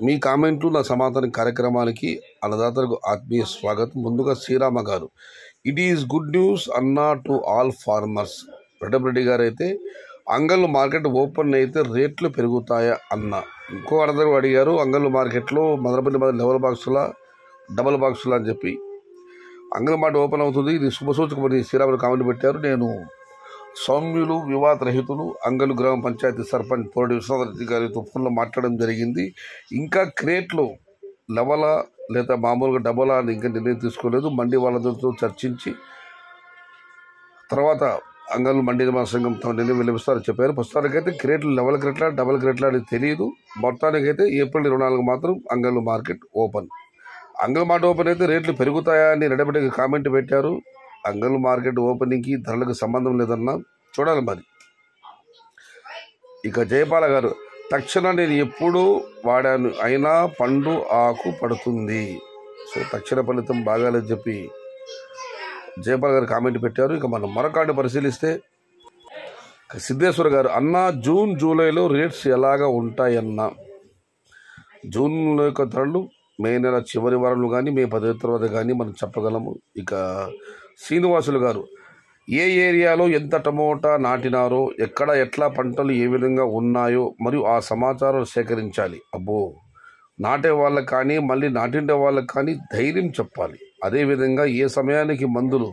మీ కామెంట్లు నా సమాధానం కార్యక్రమానికి అన్నదాతలకు ఆత్మీయ స్వాగతం. ముందుగా శ్రీరామ గారు, ఇట్ ఈస్ గుడ్ న్యూస్ అన్నా టు ఆల్ ఫార్మర్స్. రెడ్డి గారు అయితే అంగళ్ళు మార్కెట్ ఓపెన్ అయితే రేట్లు పెరుగుతాయా అన్న. ఇంకో అందరూ అడిగారు అంగళ్ళు మార్కెట్లో మొదలపల్లి డబల్ బాక్సులు అని చెప్పి అంగళ్ళ మాట ఓపెన్ అవుతుంది, ఇది శుభసూచకమని శ్రీరాములు కామెంట్ పెట్టారు. నేను సౌమ్యులు వివాద రహితులు అంగళ్ళు గ్రామ పంచాయతీ సర్పంచ్ పోరడి విశ్వనాథరెడ్డి గారితో ఫోన్లో మాట్లాడడం జరిగింది. ఇంకా క్రేట్లు లెవలా లేదా మామూలుగా డబలా అని ఇంకా నిర్ణయం తీసుకోలేదు. మండి వాళ్ళతో చర్చించి తర్వాత అంగళ్ళు మండి నిర్మాణ సంఘం తమ నిర్ణయం వెలిపిస్తారని చెప్పారు. ప్రస్తుతానికైతే క్రేట్లు లెవెల్ క్రేట్లా డబల్ క్రేట్లా అని తెలియదు. మొత్తానికైతే ఏప్రిల్ 24 మాత్రం అంగళ్ళు మార్కెట్ ఓపెన్. అంగళ్ళు మార్కెట్ ఓపెన్ అయితే రేట్లు పెరుగుతాయా అని రెడ్డి కామెంట్ పెట్టారు. అంగళ్ళు మార్కెట్ ఓపెనింగ్కి ధరలకు సంబంధం లేదన్నా, చూడాలి మరి. ఇక జయపాల గారు, తక్షణ నేను ఎప్పుడూ వాడాను అయినా పండు ఆకు పడుతుంది. సో తక్షణ ఫలితం బాగాలేదని చెప్పి జయపాల్ గారు కామెంట్ పెట్టారు. ఇక మనం మరొకటి పరిశీలిస్తే సిద్ధేశ్వర్ గారు, అన్న జూన్ జూలైలో రేట్స్ ఎలాగా ఉంటాయన్నా. జూన్లో యొక్క ధరలు మే నెల చివరి వారంలో కానీ మే 10 తర్వాత కానీ మనం చెప్పగలము. ఇక శ్రీనివాసులు గారు, ఏ ఏరియాలో ఎంత టమోటా నాటినారో, ఎక్కడ ఎట్లా పంటలు ఏ విధంగా ఉన్నాయో మరియు ఆ సమాచారం సేకరించాలి. అబ్బో, నాటే వాళ్ళకి కానీ మళ్ళీ నాటిండే వాళ్ళకి కానీ ధైర్యం చెప్పాలి. అదేవిధంగా ఏ సమయానికి మందులు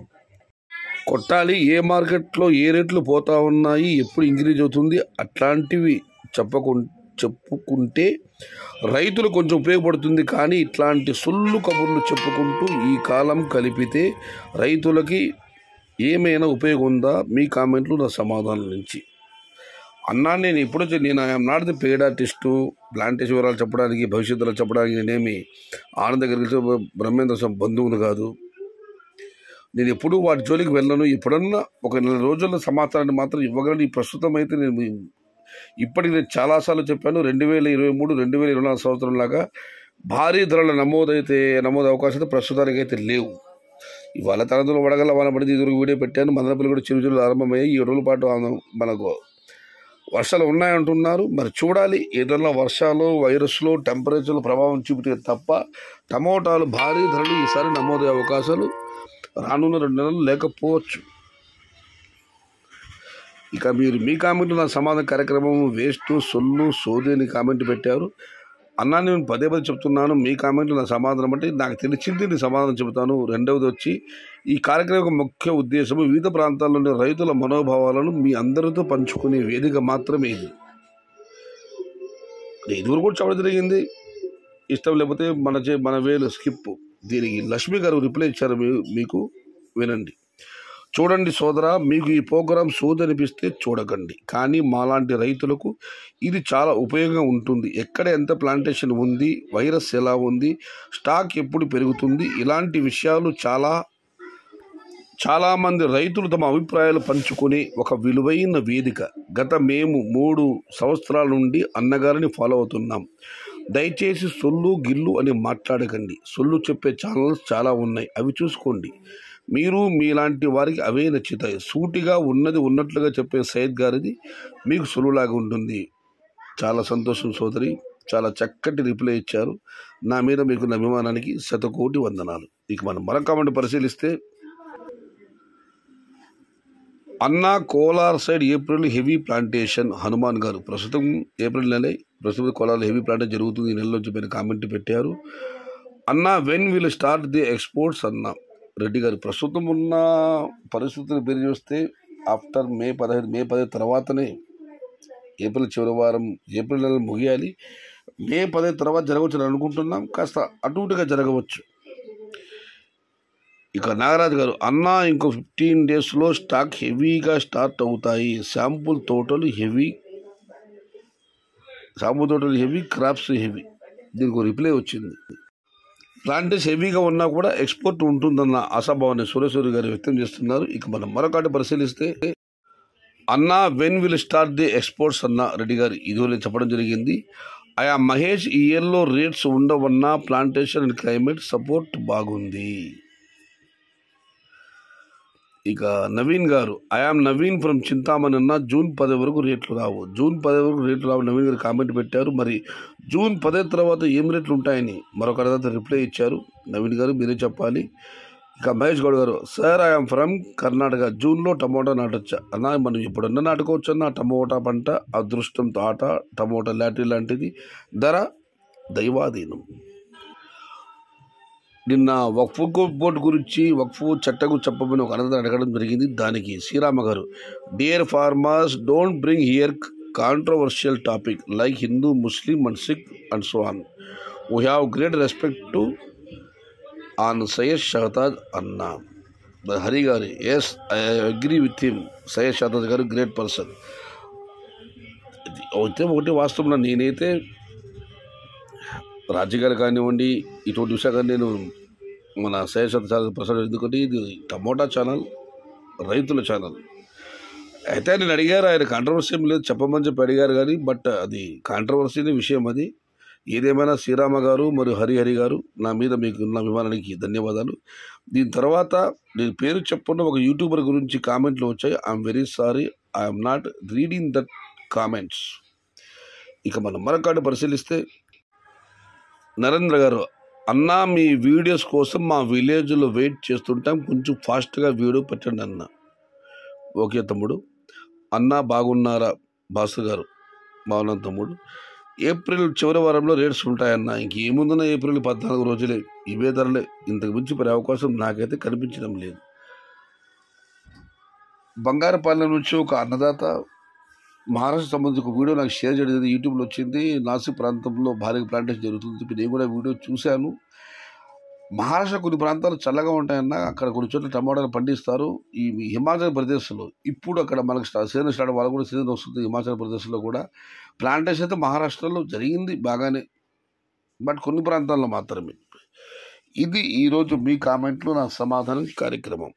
కొట్టాలి, ఏ మార్కెట్లో ఏ రేట్లు పోతా ఉన్నాయి, ఎప్పుడు ఇంక్రీజ్ అవుతుంది, అట్లాంటివి చెప్పుకుంటే రైతులు కొంచెం ఉపయోగపడుతుంది. కానీ ఇట్లాంటి సొల్లు కబుర్లు చెప్పుకుంటూ ఈ కాలం కలిపితే రైతులకి ఏమైనా ఉపయోగం ఉందా? మీ కామెంట్లు నా సమాధానం నుంచి. అన్నా నేను ఇప్పుడు I'm not the paid artist. Plantation వివరాలు చెప్పడానికి, భవిష్యత్తులో చెప్పడానికి నేనేమి ఆనంద కలిసి బ్రహ్మేంద్ర బంధువులు కాదు. నేను ఎప్పుడూ వాటి జోలికి వెళ్ళను. ఎప్పుడన్నా ఒక నెల రోజుల సమాచారాన్ని మాత్రం ఇవ్వగలను. ఈ ప్రస్తుతం అయితే ఇప్పటికి నేను చాలాసార్లు చెప్పాను, 2023, 2024 సంవత్సరం లాగా భారీ ధరల నమోదు అవకాశాలు ప్రస్తుతానికైతే లేవు. ఇవాళ తరగతులు వడగల వాన పడితే ఇదివరకు వీడియో పెట్టాను. మదనపల్లి కూడా చిరుజులు ఆరంభమయ్యాయి. 7 రోజుల పాటు మనకు వర్షాలు ఉన్నాయంటున్నారు. మరి చూడాలి, ఏదన్నా వర్షాలు, వైరస్లు, టెంపరేచర్లు ప్రభావం చూపితే తప్ప టమోటాలు భారీ ధరలు ఈసారి నమోదయ్యే అవకాశాలు రానున్న 2 నెలలు లేకపోవచ్చు. ఇక మీరు మీ కామెంట్లు నా సమాధాన కార్యక్రమం వేస్ట్ సొల్లు సోది అని కామెంట్ పెట్టారు. అన్నా నేను పదే చెప్తున్నాను, మీ కామెంట్లు నా సమాధానం అంటే నాకు తెలిసింది నేను సమాధానం చెబుతాను. రెండవది వచ్చి ఈ కార్యక్రమం ముఖ్య ఉద్దేశం వివిధ ప్రాంతాల్లోని రైతుల మనోభావాలను మీ అందరితో పంచుకునే వేదిక మాత్రమే ఇది. ఇదివరకు కూడా చెప్పడం జరిగింది, ఇష్టం లేకపోతే మన వేలు స్కిప్. దీనికి లక్ష్మి గారు రిప్లై ఇచ్చారు, మీకు వినండి. చూడండి సోదరా, మీకు ఈ ప్రోగ్రాం సోదనిపిస్తే చూడకండి, కానీ మాలాంటి రైతులకు ఇది చాలా ఉపయోగంగా ఉంటుంది. ఎక్కడ ఎంత ప్లాంటేషన్ ఉంది, వైరస్ ఎలా ఉంది, స్టాక్ ఎప్పుడు పెరుగుతుంది, ఇలాంటి విషయాలు చాలామంది రైతులు తమ అభిప్రాయాలు పంచుకునే ఒక విలువైన వేదిక. మేము 3 సంవత్సరాల నుండి అన్నగారిని ఫాలో అవుతున్నాం. దయచేసి సొల్లు గిల్లు అని మాట్లాడకండి. సొల్లు చెప్పే ఛానల్స్ చాలా ఉన్నాయి, అవి చూసుకోండి. మీరు మీలాంటి వారికి అవే నచ్చుతాయి. సూటిగా ఉన్నది ఉన్నట్లుగా చెప్పే సయ్యద్ గారిది మీకు సొల్లులాగా ఉంటుంది. చాలా సంతోషం సోదరి, చాలా చక్కటి రిప్లై ఇచ్చారు. నా మీద మీకున్న అభిమానానికి 100,000,000 వందనాలు. ఇక మనం మరొక కామెంట్ పరిశీలిస్తే, అన్నా Kolar side April heavy plantation. Hanuman గారు, ప్రస్తుతం ఏప్రిల్ నెలే, ప్రస్తుతం కోలార్లో హెవీ ప్లాంటేషన్ జరుగుతుంది. ఈ నెలలో చెప్పిన కామెంట్ పెట్టారు. అన్నా when will start the exports అన్నా. రెడ్డి గారు, ప్రస్తుతం ఉన్న పరిస్థితులు పేరు చూస్తే ఆఫ్టర్ మే 10 తర్వాతనే, ఏప్రిల్ చివరి వారం, ఏప్రిల్ నెల ముగియాలి. మే 10 తర్వాత జరగవచ్చు అని అనుకుంటున్నాం. కాస్త అటు ఇటుగా జరగవచ్చు. ఇక నాగరాజు గారు, అన్నా ఇంకో 15 డేస్లో స్టాక్ హెవీగా స్టార్ట్ అవుతాయి. శాంపుల్ తోటలు హెవీ, క్రాప్స్ హెవీ. దీనికి రిప్లై వచ్చింది. ప్లాంటేషన్ హెవీగా ఉన్నా కూడా ఎక్స్పోర్ట్ ఉంటుందన్న ఆశాభావాన్ని సురేశ్వరి గారు వ్యక్తం చేస్తున్నారు. ఇక మనం మరొకటి పరిశీలిస్తే, అన్నా when will start the exports అన్న. రెడ్డి గారు ఇదివరకు చెప్పడం జరిగింది. ఆయా మహేష్, ఈ ఇయర్లో రేట్స్ ఉండవన్నా, ప్లాంటేషన్ అండ్ క్లైమేట్ సపోర్ట్ బాగుంది. ఇక నవీన్ గారు, ఐఆమ్ నవీన్ ఫ్రమ్ చింతామణి అన్న, జూన్ 10 వరకు రేట్లు రావు. జూన్ 10 వరకు రేట్లు రావు నవీన్ గారు కామెంట్ పెట్టారు. మరి జూన్ 10 తర్వాత ఏం రేట్లు ఉంటాయని మరొక తర్వాత రిప్లై ఇచ్చారు. నవీన్ గారు మీరే చెప్పాలి. ఇక మహేష్ గౌడ్ గారు, సార్ ఐఎమ్ ఫ్రమ్ కర్ణాటక, జూన్లో టమోటా నాటొచ్చా అన్న? మనం ఎప్పుడన్నా నాటుకోవచ్చు అన్న. టమోటా పంట అదృష్టం ఆట, టమోటా లాటరీ లాంటిది, ధర దైవాధీనం. నిన్న వక్ఫ్ బోర్డు గురించి, వక్ఫ్ చట్టం చెప్పమని ఒక అన్నదాన్ని అడగడం జరిగింది. దానికి శ్రీరామ గారు, dear farmers, don't bring here controversial topic like Hindu, Muslim and Sikh and so on. We have great respect to on Syed Shahtaj అన్న. హరి గారు, yes I agree with him. Syed Shahtaj గారు గ్రేట్ పర్సన్. అయితే ఒకటి వాస్తవం, నేనైతే రాజకీయాలు కానివ్వండి ఇటువంటి విషయాలు కానీ నేను మన సయ్యద్ ప్రసాద్, ఎందుకంటే ఇది టమోటా ఛానల్, రైతుల ఛానల్. అయితే నేను అడిగారు, ఆయన కాంట్రవర్సీ ఏం లేదు చెప్పమని చెప్పి అడిగారు కానీ, బట్ అది కాంట్రవర్సీ విషయం అది. ఏదేమైనా శ్రీరామ గారు మరియు హరి గారు, నా మీద మీకు ఉన్న అభిమానానికి ధన్యవాదాలు. దీని తర్వాత నేను పేరు చెప్పకుండా ఒక యూట్యూబర్ గురించి కామెంట్లు వచ్చాయి. I'm very sorry, I'm not reading that comments. ఇక మనం మరొకటి పరిశీలిస్తే, నరేంద్ర గారు, అన్న మీ వీడియోస్ కోసం మా విలేజ్లో వెయిట్ చేస్తుంటాం, కొంచెం ఫాస్ట్గా వీడియో పెట్టండి అన్న. ఓకే తమ్ముడు. అన్న బాగున్నారా? భాస్కర్ గారు, బాగున్నాను తమ్ముడు. ఏప్రిల్ చివరి వారంలో రేట్స్ ఉంటాయన్న. ఇంకేముందన్న, ఏప్రిల్ 14 రోజులే, ఇవే ధరలే. ఇంతకు మించి పడే అవకాశం నాకైతే కనిపించడం లేదు. బంగారపాలెం నుంచి ఒక అన్నదాత మహారాష్ట్ర సంబంధించి ఒక వీడియో నాకు షేర్ చేయడం జరిగింది, యూట్యూబ్లో వచ్చింది. నాసిక్ ప్రాంతంలో భారీగా ప్లాంటేషన్ జరుగుతుంది. నేను కూడా వీడియో చూశాను. మహారాష్ట్ర కొన్ని ప్రాంతాలు చల్లగా ఉంటాయన్న, అక్కడ కొన్ని చోట్ల టమాటాలు పండిస్తారు. ఈ హిమాచల్ ప్రదేశ్లో ఇప్పుడు అక్కడ మనకు సీజన్ స్టార్ట్, వాళ్ళు కూడా సీజన్ వస్తుంది. హిమాచల్ ప్రదేశ్లో కూడా ప్లాంటేషన్ అయితే మహారాష్ట్రలో జరిగింది బాగానే, బట్ కొన్ని ప్రాంతాల్లో మాత్రమే. ఇది ఈరోజు మీ కామెంట్లు నా సమాధానం కార్యక్రమం.